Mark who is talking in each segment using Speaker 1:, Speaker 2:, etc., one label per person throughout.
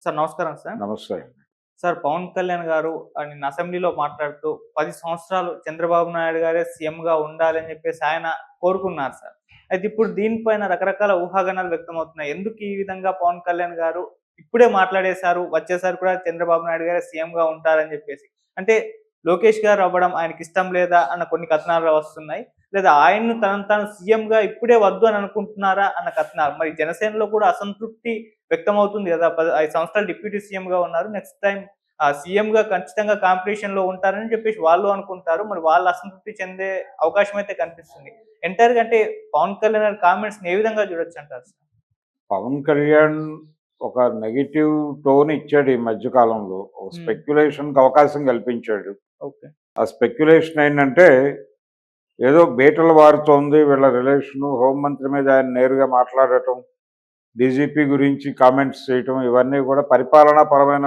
Speaker 1: Sir నమస్కారం sir.
Speaker 2: నమస్తే.
Speaker 1: Sir Pawan Kalyan గారు నిన్న అసెంబ్లీలో మాట్లాడుతూ 10 సంవత్సరాలు చంద్రబాబు నాయుడు గారే సీఎంగా ఉండాలని చెప్పేసి ఆయన కోరుకున్నారు సార్. అయితే ఇప్పుడు దీనిపైన రకరకాల ఊహాగానాలు వ్యక్తమవుతున్నాయి. ఎందుకు ఈ విధంగా పవన్ కళ్యాణ్ గారు ఇప్పుడే మాట్లాడేశారు, వచ్చేసారి కూడా చంద్రబాబు నాయుడు గారే సీఎంగా ఉంటారని చెప్పేసి. అంటే లోకేష్ గారు అవ్వడం ఆయనకి ఇష్టం లేదా అన్న కొన్ని కథనాలు వస్తున్నాయి. లేదా ఆయన్ను తనను తాను సీఎంగా ఇప్పుడే వద్దు అని అనుకుంటున్నారా అన్న కథనాలు. మరి జనసేనలో కూడా అసంతృప్తి వ్యక్తమవుతుంది కదా! 5 సంవత్సరాలు డిప్యూటీ సీఎంగా ఉన్నారు. నెక్స్ట్ టైమ్ సీఎంగా ఖచ్చితంగా కాంపిటీషన్‌లో ఉంటారని చెప్పేసి వాళ్ళు అనుకుంటారు. మరి వాళ్ళు అసంతృప్తి చెందే అవకాశం అయితే కనిపిస్తుంది. ఎంటైర్‌గా అంటే పవన్ కళ్యాణ్ గారి కామెంట్స్‌ని ఏ విధంగా చూడొచ్చంటారు సార్?
Speaker 2: పవన్ కళ్యాణ్ ఒక నెగెటివ్ టోన్ ఇచ్చాడు ఈ మధ్య కాలంలో. ఒక స్పెక్యులేషన్‌కి అవకాశం కల్పించాడు.
Speaker 1: ఓకే.
Speaker 2: ఆ స్పెక్యులేషన్ ఏంటంటే, ఏదో బీటలు వారుతోంది వీళ్ళ రిలేషను. హోంమంత్రి మీద ఆయన నేరుగా మాట్లాడటం, డీజీపీ గురించి కామెంట్స్ చేయటం, ఇవన్నీ కూడా పరిపాలనా పరమైన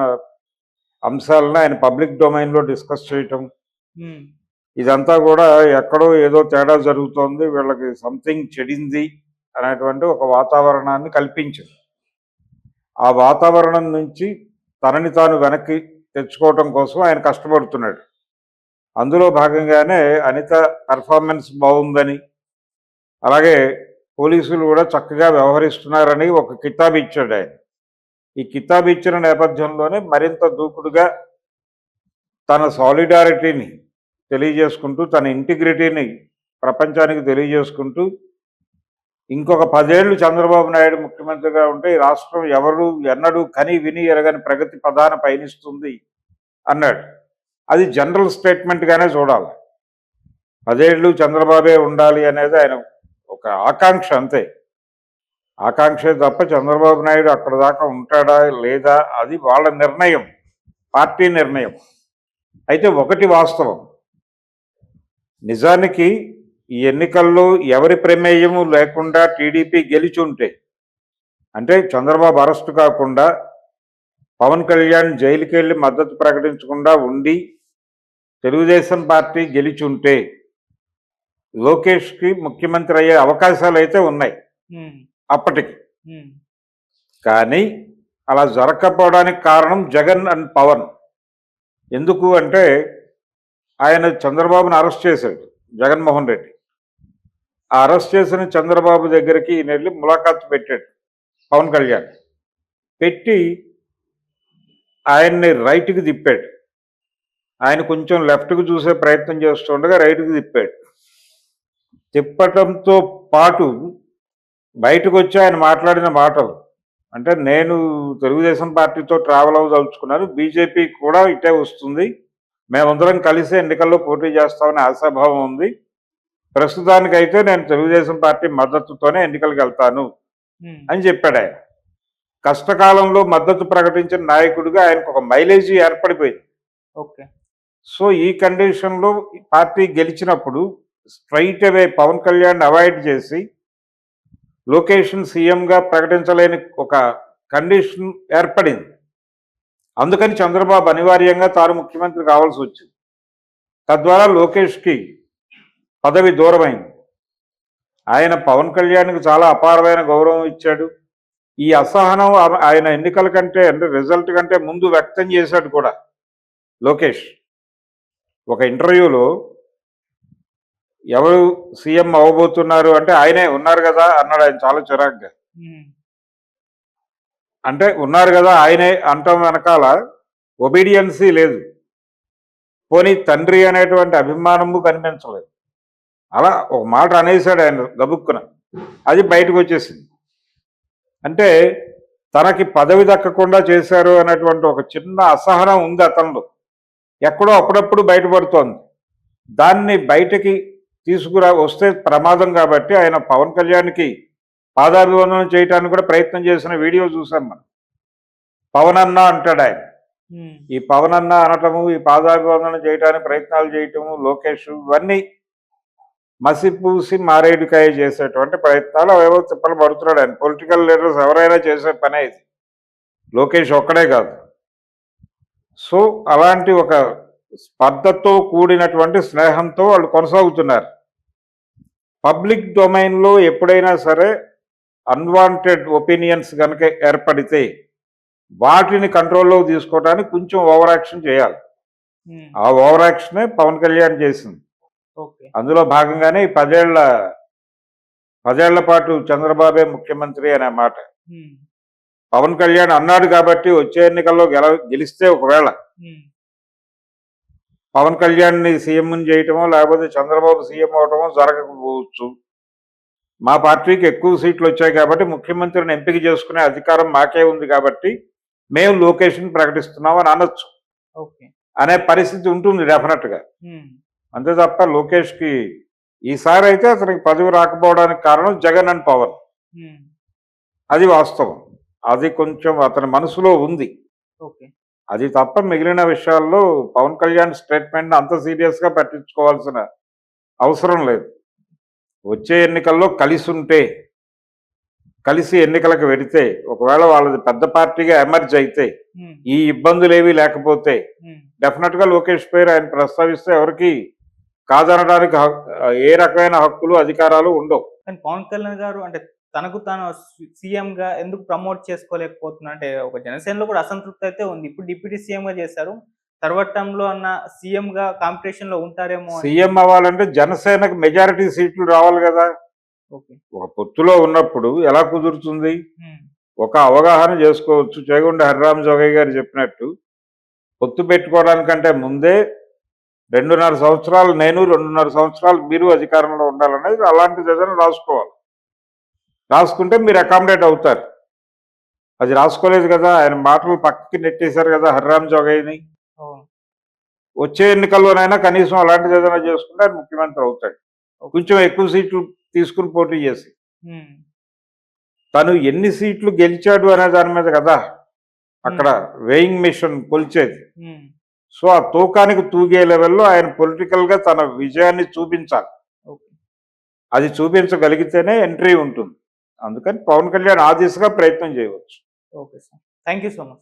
Speaker 2: అంశాలను ఆయన పబ్లిక్ డొమైన్‌లో డిస్కస్ చేయటం. ఇదంతా కూడా ఎక్కడో ఏదో తేడా జరుగుతోంది, వీళ్ళకి సంథింగ్ చెడింది అనేటువంటి ఒక వాతావరణాన్ని కల్పించింది. ఆ వాతావరణం నుంచి తనని తాను వెనక్కి తెచ్చుకోవటం కోసం ఆయన కష్టపడుతున్నాడు. అందులో భాగంగానే అనిత పెర్ఫార్మెన్స్ బాగుందని, అలాగే పోలీసులు కూడా చక్కగా వ్యవహరిస్తున్నారని ఒక కితాబు ఇచ్చాడు ఆయన. ఈ కితాబు ఇచ్చిన నేపథ్యంలోనే మరింత దూకుడుగా తన సాలిడారిటీని తెలియజేసుకుంటూ, తన ఇంటిగ్రిటీని ప్రపంచానికి తెలియజేసుకుంటూ, ఇంకొక 10 ఏళ్ళు చంద్రబాబు నాయుడు ముఖ్యమంత్రిగా ఉంటే ఈ రాష్ట్రం ఎవరు ఎన్నడూ కని విని ఎరగని ప్రగతి పదాన పయనిస్తుంది అన్నాడు. అది జనరల్ స్టేట్మెంట్గానే చూడాలి. 10 ఏళ్ళు చంద్రబాబే ఉండాలి అనేది ఆయన ఒక ఆకాంక్ష అంతే. ఆకాంక్షే తప్ప చంద్రబాబు నాయుడు అక్కడ దాకా ఉంటాడా లేదా అది వాళ్ళ నిర్ణయం, పార్టీ నిర్ణయం. అయితే ఒకటి వాస్తవం, నిజానికి ఈ ఎన్నికల్లో ఎవరి ప్రమేయము లేకుండా టీడీపీ గెలిచుంటే, అంటే చంద్రబాబు అరెస్టు కాకుండా, పవన్ కళ్యాణ్ జైలుకి వెళ్ళి మద్దతు ప్రకటించకుండా ఉండి తెలుగుదేశం పార్టీ గెలిచుంటే లోకేష్కి ముఖ్యమంత్రి అయ్యే అవకాశాలు అయితే ఉన్నాయి అప్పటికి. కానీ అలా జరగకపోవడానికి కారణం జగన్ అండ్ పవన్. ఎందుకు అంటే ఆయన చంద్రబాబును అరెస్ట్ చేశాడు, జగన్మోహన్ రెడ్డి. ఆ అరెస్ట్ చేసిన చంద్రబాబు దగ్గరికి ఈయన వెళ్ళి ములాఖాతు పెట్టాడు పవన్ కళ్యాణ్. పెట్టి ఆయన్ని రైట్కి తిప్పాడు. ఆయన కొంచెం లెఫ్ట్కి చూసే ప్రయత్నం చేస్తుండగా రైట్కి తిప్పాడు. తిప్పటంతో పాటు బయటకు వచ్చి ఆయన మాట్లాడిన మాటలు, అంటే నేను తెలుగుదేశం పార్టీతో ట్రావెల్ అవ్వదలుచుకున్నాను, బీజేపీ కూడా ఇటే వస్తుంది, మేమందరం కలిసి ఎన్నికల్లో పోటీ చేస్తామని ఆశాభావం ఉంది, ప్రస్తుతానికైతే నేను తెలుగుదేశం పార్టీ మద్దతుతోనే ఎన్నికలకు వెళ్తాను అని చెప్పాడు ఆయన. కష్టకాలంలో మద్దతు ప్రకటించిన నాయకుడిగా ఆయనకు ఒక మైలేజీ ఏర్పడిపోయింది.
Speaker 1: ఓకే.
Speaker 2: సో ఈ కండిషన్లో పార్టీ గెలిచినప్పుడు స్ట్రైట్ అవే పవన్ కళ్యాణ్ అవాయిడ్ చేసి లోకేష్ను సీఎంగా ప్రకటించలేని ఒక కండిషన్ ఏర్పడింది. అందుకని చంద్రబాబు అనివార్యంగా తాను ముఖ్యమంత్రి కావాల్సి వచ్చింది. తద్వారా లోకేష్కి పదవి దూరమైంది. ఆయన పవన్ కళ్యాణ్కి చాలా అపారమైన గౌరవం ఇచ్చాడు. ఈ అసహనం ఆయన ఎన్నికల కంటే, అంటే రిజల్ట్ కంటే ముందు వ్యక్తం చేశాడు కూడా లోకేష్. ఒక ఇంటర్వ్యూలో ఎవరు సీఎం అవ్వబోతున్నారు అంటే ఆయనే ఉన్నారు కదా అన్నాడు ఆయన చాలా చిరాగ్గా. అంటే ఉన్నారు కదా ఆయనే అంటాం వెనకాల ఒబీడియన్సీ లేదు, పోనీ తండ్రి అనేటువంటి అభిమానము కనిపించలేదు. అలా ఒక మాట అనేసాడు ఆయన గబుక్కున, అది బయటకు వచ్చేసింది. అంటే తనకి పదవి దక్కకుండా చేశారు అనేటువంటి ఒక చిన్న అసహనం ఉంది అతనిలో, ఎక్కడో అప్పుడప్పుడు బయటపడుతోంది. దాన్ని బయటకి వస్తే ప్రమాదం కాబట్టి ఆయన పవన్ కళ్యాణ్కి పాదాభివందనం చేయడానికి కూడా ప్రయత్నం చేసిన వీడియో చూసాం మనం. పవన్ అన్న అంటాడు ఆయన. ఈ పవన్ అన్న అనటము, ఈ పాదాభివందనం చేయడానికి ప్రయత్నాలు చేయటము, లోకేష్ ఇవన్నీ మసిపూసి మారేడుకాయ చేసేటువంటి ప్రయత్నాలు అవేవో తిప్పలు పడుతున్నాడు ఆయన. పొలిటికల్ లీడర్స్ ఎవరైనా చేసే పనే ఇది, లోకేష్ ఒక్కడే కాదు. సో అలాంటి ఒక స్పర్ధతో కూడినటువంటి స్నేహంతో వాళ్ళు కొనసాగుతున్నారు. పబ్లిక్ డొమైన్లో ఎప్పుడైనా సరే అన్వాంటెడ్ ఒపీనియన్స్ కనుక ఏర్పడితే వాటిని కంట్రోల్లో తీసుకోవడానికి కొంచెం ఓవర్ యాక్షన్ చేయాలి. ఆ ఓవర్ యాక్షనే పవన్ కళ్యాణ్ చేసింది.
Speaker 1: ఓకే.
Speaker 2: అందులో భాగంగానే ఈ 10 ఏళ్ల పాటు చంద్రబాబే ముఖ్యమంత్రి అనే మాట పవన్ కళ్యాణ్ అన్నాడు కాబట్టి వచ్చే ఎన్నికల్లో గెలిస్తే ఒకవేళ పవన్ కళ్యాణ్ని సీఎం చేయటమో లేకపోతే చంద్రబాబు సీఎం అవటమో జరగకపోవచ్చు. మా పార్టీకి ఎక్కువ సీట్లు వచ్చాయి కాబట్టి ముఖ్యమంత్రిని ఎంపిక చేసుకునే అధికారం మాకే ఉంది కాబట్టి మేము లోకేష్ని ప్రకటిస్తున్నాం అని అనొచ్చు.
Speaker 1: ఓకే.
Speaker 2: అనే పరిస్థితి ఉంటుంది డెఫినెట్గా. అంతే తప్ప లోకేష్కి ఈసారి అయితే అతనికి పదవి రాకపోవడానికి కారణం జగన్ అండ్ పవన్. అది వాస్తవం. అది కొంచెం అతని మనసులో ఉంది.
Speaker 1: ఓకే.
Speaker 2: అది తప్ప మిగిలిన విషయాల్లో పవన్ కళ్యాణ్ స్టేట్మెంట్ అంత సీరియస్గా పట్టించుకోవాల్సిన అవసరం లేదు. వచ్చే ఎన్నికల్లో కలిసి ఎన్నికలకు వెడితే ఒకవేళ వాళ్ళది పెద్ద పార్టీగా ఎమర్జ్ అయితే ఈ ఇబ్బందులు ఏవి లేకపోతే డెఫినెట్గా లోకేష్ పేరు ఆయన ప్రస్తావిస్తే ఎవరికి కాదనడానికి ఏ రకమైన హక్కులు అధికారాలు ఉండవు.
Speaker 1: కానీ పవన్ కళ్యాణ్ గారు అంటే తనకు తాను సీఎం గా ఎందుకు ప్రమోట్ చేసుకోలేకపోతున్నా అంటే ఒక జనసేనలో కూడా అసంతృప్తి అయితే ఉంది. ఇప్పుడు డిప్యూటీ సీఎం గా చేశారు. తర్వాత టర్మ్లో అన్న సీఎం గా కాంపిటీషన్ లో ఉంటారేమో.
Speaker 2: సీఎం అవ్వాలంటే జనసేనకు మెజారిటీ సీట్లు రావాలి కదా. ఒక పొత్తులో ఉన్నప్పుడు ఎలా కుదురుతుంది? ఒక అవగాహన చేసుకోవచ్చు. చేగొండ హరిరామ జోగయ్య గారు చెప్పినట్టు పొత్తు పెట్టుకోవడానికంటే ముందే 2.5 సంవత్సరాలు నేను 2.5 సంవత్సరాలు మీరు అధికారంలో ఉండాలనేది అలాంటిది ఏదైనా రాసుకోవాలి. రాసుకుంటే మీరు అకామిడేట్ అవుతారు. అది రాసుకోలేదు కదా. ఆయన మాటలు పక్కకి నెట్టేశారు కదా హరిరామ జోగయ్యని. వచ్చే ఎన్నికల్లోనైనా కనీసం అలాంటిది ఏదైనా చేసుకుంటే ఆయన ముఖ్యమంత్రి అవుతాడు. కొంచెం ఎక్కువ సీట్లు తీసుకుని పోటీ చేసి తను ఎన్ని సీట్లు గెలిచాడు అనే దాని మీద కదా అక్కడ వేయింగ్ మిషన్ కొలిచేది. సో ఆ తూకానికి తూగే లెవెల్లో ఆయన పొలిటికల్గా తన విజయాన్ని చూపించాలి. అది చూపించగలిగితేనే ఎంట్రీ ఉంటుంది. అందుకని పవన్ కళ్యాణ్ ఆ దిశగా ప్రయత్నం చేయవచ్చు.
Speaker 1: Okay sir, thank you so much.